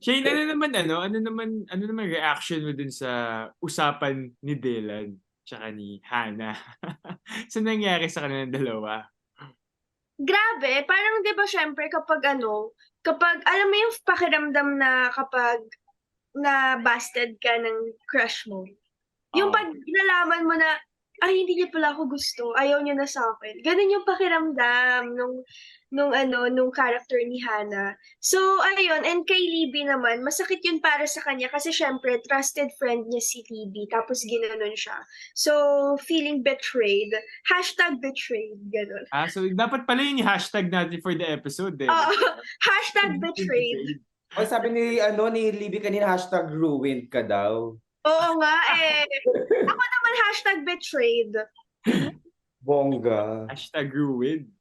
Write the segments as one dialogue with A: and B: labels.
A: Shane, ano naman reaction mo dun sa usapan ni Dylan tsaka ni Hannah? So nangyari sa kanilang dalawa?
B: Grabe, parang 'di ba siyempre kapag alam mo yung pakiramdam na kapag na-busted ka ng crush mo, yung
A: Oo.
B: 'pag nalaman mo na, "Ay hindi niya pala ako gusto, ayaw niya na sa'kin." Gano'n yung pakiramdam nung character ni Hannah. So ayun, and kay Libby naman masakit yun para sa kanya kasi siyempre trusted friend niya si Libby tapos ginanon siya. So feeling betrayed, #betrayed gano'n.
A: So dapat pala yun yung hashtag natin for the episode, eh, 'no?
B: Oo, #betrayed.
C: Oy, sabi ni Libby kanina, #ruined ka daw.
B: Oo nga, eh. Ako naman #betrayed.
C: Bongga.
A: #ruined.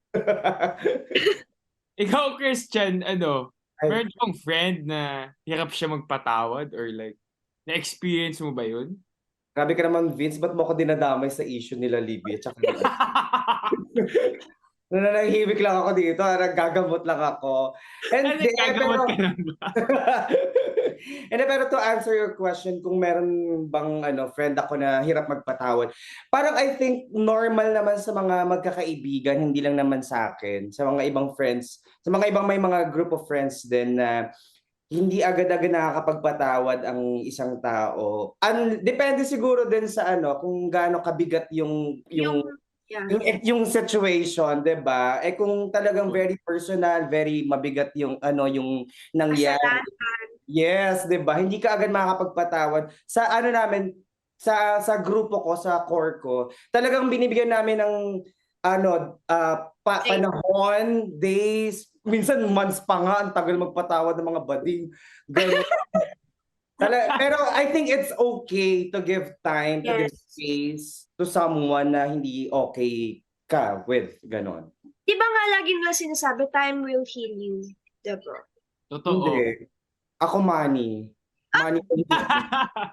A: Ikaw, Christian,
C: Ay,
A: meron kang friend na hirap siya magpatawad or like, na-experience mo ba yun?
C: grabe ka naman, Vince, ba't mo ako dinadamay sa issue nila Libby at saka ni nananahimik lang ako dito, naggagamot lang ako. And then,
A: Naggagamot ka lang ba?
C: pero to answer your question, kung meron bang friend ako na hirap magpatawad, parang I think normal naman sa mga magkakaibigan, hindi lang naman sa akin, sa mga ibang friends, sa mga ibang may mga group of friends din na hindi agad-agad nakakapagpatawad ang isang tao. Depende siguro din sa kung gaano kabigat yung
B: Yung
C: yung
B: yeah,
C: yung situation, 'di ba? Eh, kung talagang very personal, very mabigat yung nangyari,
B: kasalanan.
C: yes, 'di ba? Hindi ka agad makakapagpatawad. Sa namin, sa grupo ko, sa core ko, talagang binibigyan namin ng
B: Like,
C: panahon, days, minsan months pa nga, ang tagal magpatawad ng mga bading, gano'n. Pero I think it's okay to give time, to give
B: yes.
C: space to someone na hindi okay ka with, gano'n.
B: 'Di ba nga lagi nila sinasabi, "Time will heal you." 'Di ba?
A: Totoo.
C: Hindi, ako money. Money will heal me.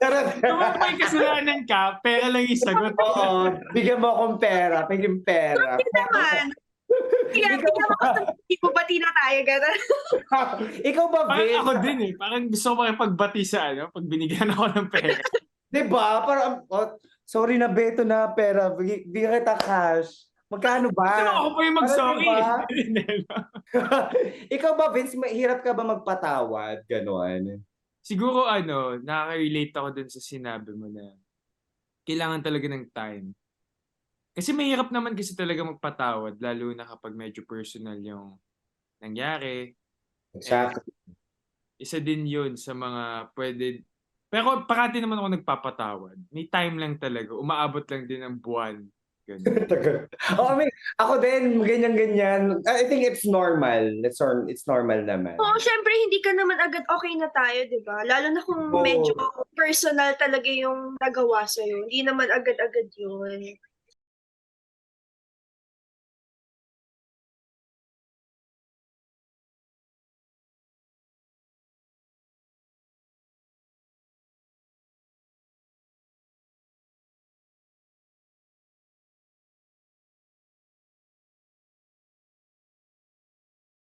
C: Charot.
A: Kung may kasalanan ka, pera lang yung sagot.
C: Oo, bigyan mo akong pera, pengeng pera.
B: Hindi naman. Kaya
C: Ikaw
B: bigyan mo
C: ba?
B: ako ng bati na tayo gano'n.
C: Ikaw ba,
A: Parang
C: Vince?
A: ako din, eh, parang gusto ko makipagbati sa 'pag binigyan ako ng pera.
C: 'Di ba? Parang, sorry na Beto na pera, bigyan kita cash. Magkano
A: Gusto mo
C: ba?
A: ako pa yung
C: Parang 'di
A: mag-sorry,
C: ba?
A: eh.
C: Ikaw ba, Vince, mahirap ka ba magpatawad, gano'n?
A: Siguro nakaka-relate ako dun sa sinabi mo na kailangan talaga ng time. Kasi mahirap naman kasi talaga magpatawad lalo na kapag medyo personal yung nangyari, and
C: Exactly.
A: isa din yun sa mga pero parati naman ako nagpapatawad. May time lang talaga, umaabot lang din ng buwan, gano'n.
C: Tagal. Oo, ako din, ganyan-ganyan. I think it's normal. It's normal naman.
B: Oo, siyempre hindi ka naman agad okey na tayo, 'di ba? Lalo na kung medyo
C: Oo.
B: personal talaga yung nagawa sa'yo, hindi naman agad-agad yun.